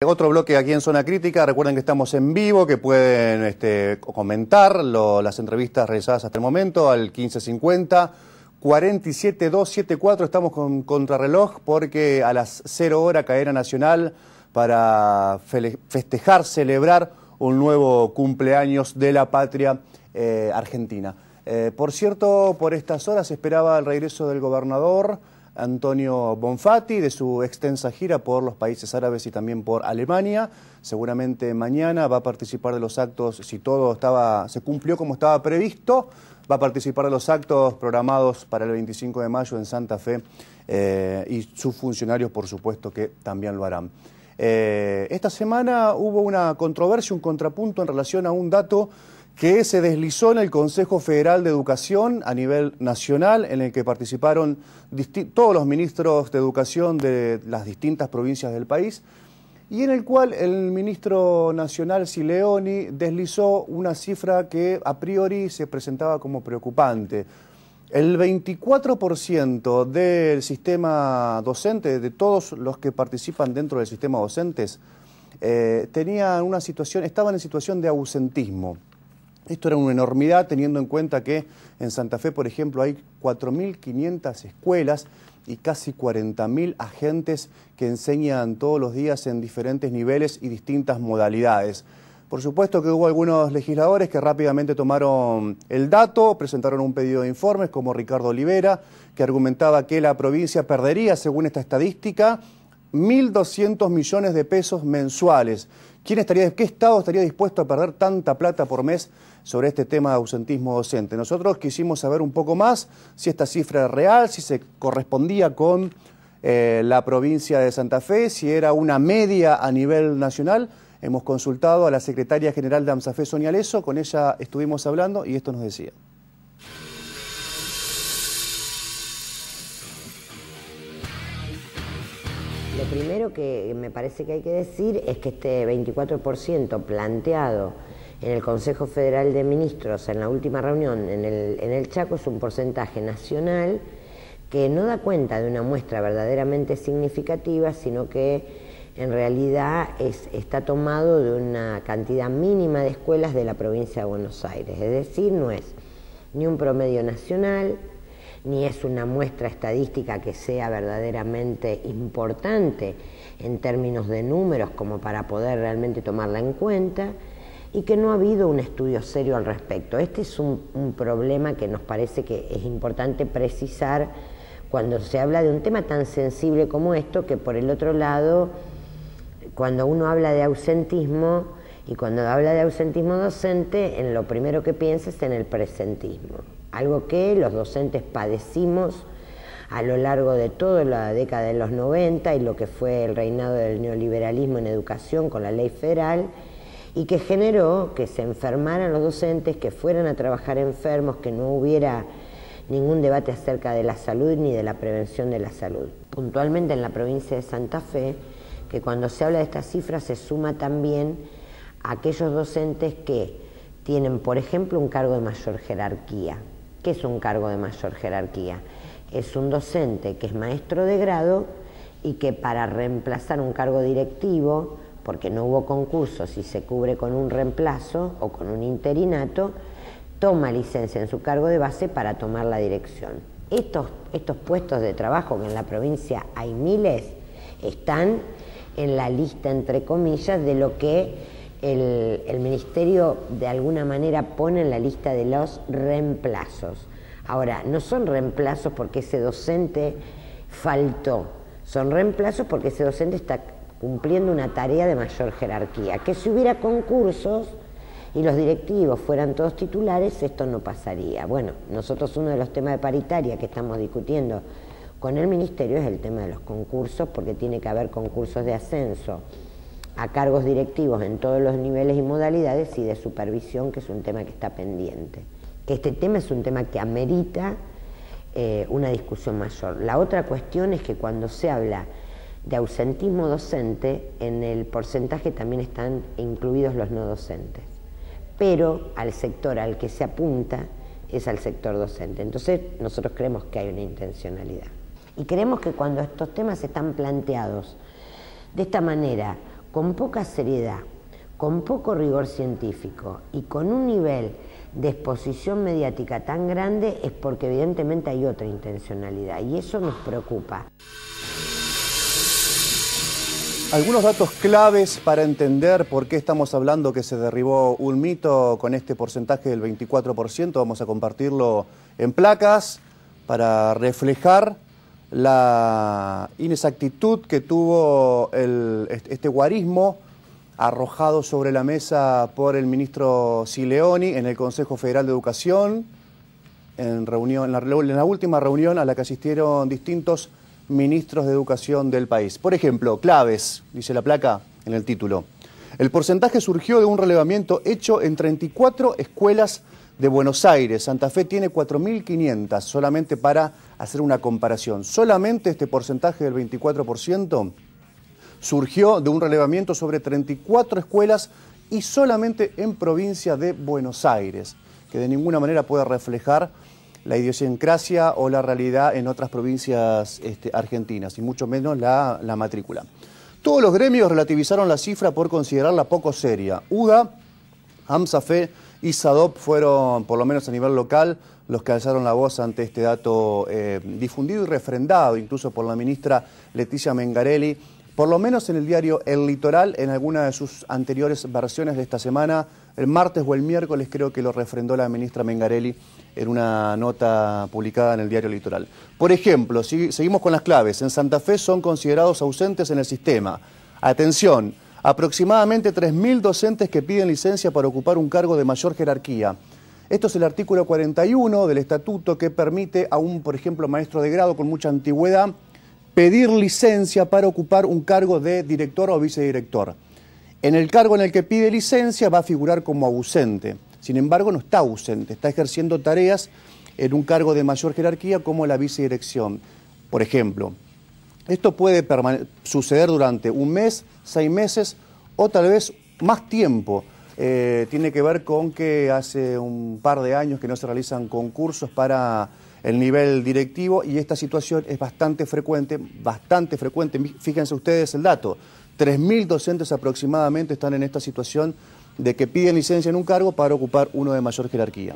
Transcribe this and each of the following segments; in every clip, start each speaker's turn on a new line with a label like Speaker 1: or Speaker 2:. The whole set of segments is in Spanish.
Speaker 1: Otro bloque aquí en Zona Crítica. Recuerden que estamos en vivo, que pueden comentar las entrevistas realizadas hasta el momento al 1550 47274. Estamos con contrarreloj porque a las 0 horas cadena nacional para festejar, celebrar un nuevo cumpleaños de la patria argentina. Por cierto, por estas horas esperaba el regreso del gobernador Antonio Bonfatti de su extensa gira por los países árabes y también por Alemania. Seguramente mañana va a participar de los actos, si todo se cumplió como estaba previsto, va a participar de los actos programados para el 25 de mayo en Santa Fe y sus funcionarios, por supuesto, que también lo harán. Esta semana hubo una controversia, un contrapunto en relación a un dato que se deslizó en el Consejo Federal de Educación a nivel nacional, en el que participaron todos los ministros de Educación de las distintas provincias del país, y en el cual el ministro nacional Sileoni deslizó una cifra que a priori se presentaba como preocupante. El 24% del sistema docente, de todos los que participan dentro del sistema docentes, estaban en situación de ausentismo. Esto era una enormidad, teniendo en cuenta que en Santa Fe, por ejemplo, hay 4.500 escuelas y casi 40.000 agentes que enseñan todos los días en diferentes niveles y distintas modalidades. Por supuesto que hubo algunos legisladores que rápidamente tomaron el dato, presentaron un pedido de informes, como Ricardo Olivera, que argumentaba que la provincia perdería, según esta estadística, 1.200 millones de pesos mensuales. ¿Qué Estado estaría dispuesto a perder tanta plata por mes sobre este tema de ausentismo docente? Nosotros quisimos saber un poco más si esta cifra es real, si se correspondía con la provincia de Santa Fe, si era una media a nivel nacional. Hemos consultado a la secretaria general de AMSAFE, Sonia Leso, con ella estuvimos hablando y esto nos decía.
Speaker 2: Lo primero que me parece que hay que decir es que este 24% planteado en el Consejo Federal de Ministros en la última reunión en el Chaco es un porcentaje nacional que no da cuenta de una muestra verdaderamente significativa, sino que en realidad está tomado de una cantidad mínima de escuelas de la provincia de Buenos Aires. Es decir, no es ni un promedio nacional, ni es una muestra estadística que sea verdaderamente importante en términos de números como para poder realmente tomarla en cuenta, y que no ha habido un estudio serio al respecto. Este es un problema que nos parece que es importante precisar cuando se habla de un tema tan sensible como esto, que por el otro lado, cuando uno habla de ausentismo, y cuando habla de ausentismo docente, en lo primero que piensa es en el presentismo. Algo que los docentes padecimos a lo largo de toda la década de los 90 y lo que fue el reinado del neoliberalismo en educación con la ley federal, y que generó que se enfermaran los docentes, que fueran a trabajar enfermos, que no hubiera ningún debate acerca de la salud ni de la prevención de la salud. Puntualmente en la provincia de Santa Fe, que cuando se habla de estas cifras se suma también a aquellos docentes que tienen, por ejemplo, un cargo de mayor jerarquía. ¿Qué es un cargo de mayor jerarquía? Es un docente que es maestro de grado y que para reemplazar un cargo directivo, porque no hubo concursos y se cubre con un reemplazo o con un interinato, toma licencia en su cargo de base para tomar la dirección. Estos puestos de trabajo, que en la provincia hay miles, están en la lista, entre comillas, de lo que el Ministerio de alguna manera pone en la lista de los reemplazos. Ahora, no son reemplazos porque ese docente faltó, son reemplazos porque ese docente está cumpliendo una tarea de mayor jerarquía. Que si hubiera concursos y los directivos fueran todos titulares, esto no pasaría. Bueno, nosotros uno de los temas de paritaria que estamos discutiendo con el Ministerio es el tema de los concursos, porque tiene que haber concursos de ascenso a cargos directivos en todos los niveles y modalidades, y de supervisión, que es un tema que está pendiente. Que este tema es un tema que amerita una discusión mayor. La otra cuestión es que cuando se habla de ausentismo docente, en el porcentaje también están incluidos los no docentes, pero al sector al que se apunta es al sector docente. Entonces nosotros creemos que hay una intencionalidad, y creemos que cuando estos temas están planteados de esta manera, con poca seriedad, con poco rigor científico y con un nivel de exposición mediática tan grande, es porque evidentemente hay otra intencionalidad, y eso nos preocupa.
Speaker 1: Algunos datos claves para entender por qué estamos hablando que se derribó un mito con este porcentaje del 24%. Vamos a compartirlo en placas para reflejar la inexactitud que tuvo este guarismo arrojado sobre la mesa por el ministro Sileoni en el Consejo Federal de Educación, en la última reunión a la que asistieron distintos ministros de educación del país. Por ejemplo, claves, dice la placa en el título. El porcentaje surgió de un relevamiento hecho en 34 escuelas de Buenos Aires. Santa Fe tiene 4.500, solamente para hacer una comparación. Solamente este porcentaje del 24% surgió de un relevamiento sobre 34 escuelas y solamente en provincia de Buenos Aires, que de ninguna manera puede reflejar la idiosincrasia o la realidad en otras provincias argentinas, y mucho menos la matrícula. Todos los gremios relativizaron la cifra por considerarla poco seria. UDA, AMSAFE y SADOP fueron, por lo menos a nivel local, los que alzaron la voz ante este dato difundido y refrendado, incluso por la ministra Leticia Mengarelli, por lo menos en el diario El Litoral, en alguna de sus anteriores versiones de esta semana. El martes o el miércoles creo que lo refrendó la ministra Mengarelli en una nota publicada en el diario Litoral. Por ejemplo, seguimos con las claves. En Santa Fe son considerados ausentes en el sistema. Atención, aproximadamente 3.000 docentes que piden licencia para ocupar un cargo de mayor jerarquía. Esto es el artículo 41 del estatuto que permite a un, por ejemplo, maestro de grado con mucha antigüedad pedir licencia para ocupar un cargo de director o vicedirector. En el cargo en el que pide licencia va a figurar como ausente. Sin embargo, no está ausente, está ejerciendo tareas en un cargo de mayor jerarquía como la vicedirección. Por ejemplo, esto puede suceder durante un mes, 6 meses o tal vez más tiempo. Tiene que ver con que hace un par de años que no se realizan concursos para el nivel directivo y esta situación es bastante frecuente. Fíjense ustedes el dato, 3.000 docentes aproximadamente están en esta situación de que piden licencia en un cargo para ocupar uno de mayor jerarquía.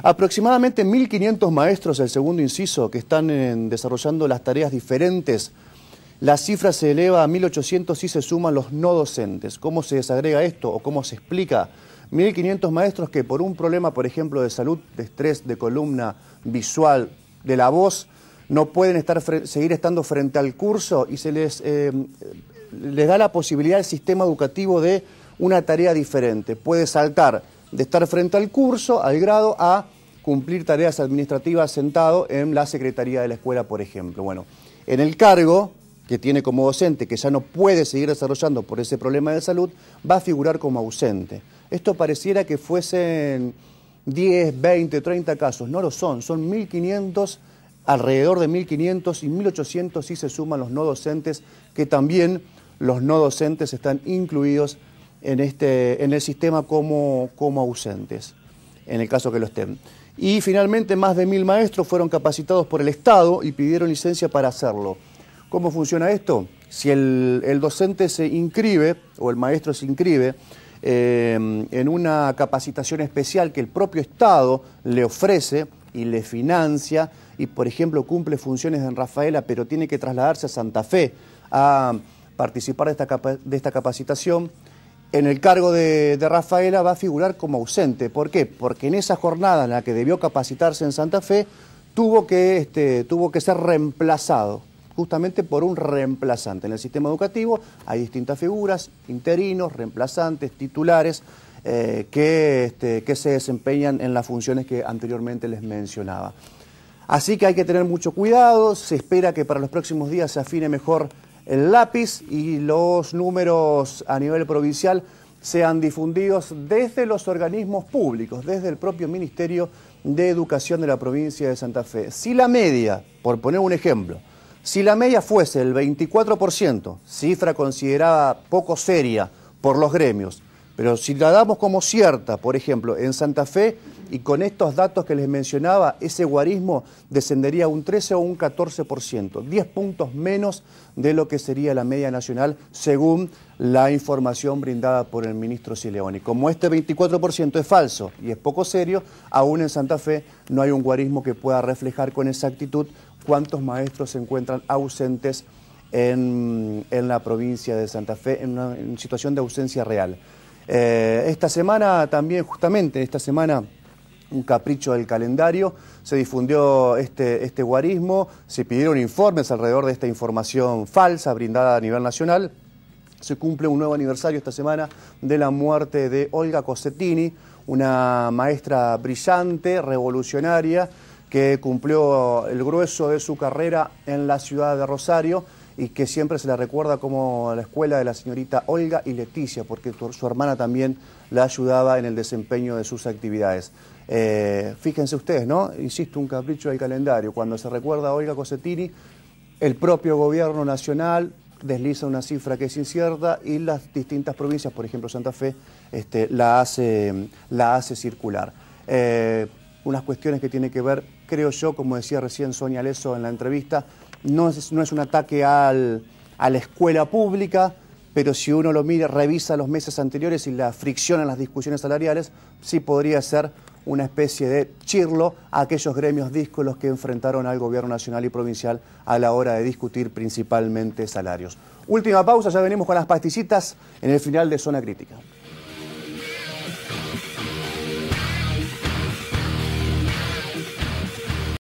Speaker 1: Aproximadamente 1.500 maestros, el segundo inciso, que están desarrollando las tareas diferentes. La cifra se eleva a 1.800 si se suman los no docentes. ¿Cómo se desagrega esto o cómo se explica? 1.500 maestros que por un problema, por ejemplo, de salud, de estrés, de columna visual, de la voz, no pueden seguir estando frente al curso y se les da la posibilidad al sistema educativo de una tarea diferente. Puede saltar de estar frente al curso, al grado, a cumplir tareas administrativas sentado en la secretaría de la escuela, por ejemplo. Bueno, en el cargo que tiene como docente, que ya no puede seguir desarrollando por ese problema de salud, va a figurar como ausente. Esto pareciera que fuesen 10, 20, 30 casos. No lo son 1.500, alrededor de 1.500 y 1.800 si se suman los no docentes, que también los no docentes están incluidos en el sistema como ausentes, en el caso que lo estén. Y finalmente más de 1.000 maestros fueron capacitados por el Estado y pidieron licencia para hacerlo. ¿Cómo funciona esto? Si el docente se inscribe o el maestro se inscribe en una capacitación especial que el propio Estado le ofrece y le financia y, por ejemplo, cumple funciones en Rafaela, pero tiene que trasladarse a Santa Fe a participar de esta capacitación, en el cargo de Rafaela va a figurar como ausente. ¿Por qué? Porque en esa jornada en la que debió capacitarse en Santa Fe tuvo que ser reemplazado justamente por un reemplazante. En el sistema educativo hay distintas figuras, interinos, reemplazantes, titulares, que se desempeñan en las funciones que anteriormente les mencionaba. Así que hay que tener mucho cuidado, se espera que para los próximos días se afine mejor el lápiz y los números a nivel provincial sean difundidos desde los organismos públicos, desde el propio Ministerio de Educación de la provincia de Santa Fe. Si la media, por poner un ejemplo, si la media fuese el 24%, cifra considerada poco seria por los gremios, Pero si la damos como cierta, por ejemplo, en Santa Fe, y con estos datos que les mencionaba, ese guarismo descendería un 13 o un 14%, 10 puntos menos de lo que sería la media nacional, según la información brindada por el ministro Sileoni. Como este 24% es falso y es poco serio, aún en Santa Fe no hay un guarismo que pueda reflejar con exactitud cuántos maestros se encuentran ausentes en la provincia de Santa Fe, en una situación de ausencia real. Esta semana también, justamente esta semana, un capricho del calendario, se difundió este guarismo, se pidieron informes alrededor de esta información falsa brindada a nivel nacional. Se cumple un nuevo aniversario esta semana de la muerte de Olga Cossetini, una maestra brillante, revolucionaria, que cumplió el grueso de su carrera en la ciudad de Rosario y que siempre se la recuerda como la escuela de la señorita Olga y Leticia, porque su hermana también la ayudaba en el desempeño de sus actividades. Fíjense ustedes, ¿no? Insisto, un capricho del calendario. Cuando se recuerda a Olga Cossetini, el propio gobierno nacional desliza una cifra que es incierta y las distintas provincias, por ejemplo Santa Fe, la hace circular. Unas cuestiones que tienen que ver, creo yo, como decía recién Sonia Leso en la entrevista, no es un ataque a la escuela pública, pero si uno lo mira, revisa los meses anteriores y la fricción en las discusiones salariales, sí podría ser una especie de chirlo a aquellos gremios díscolos que enfrentaron al gobierno nacional y provincial a la hora de discutir principalmente salarios. Última pausa, ya venimos con las pastillitas en el final de Zona Crítica.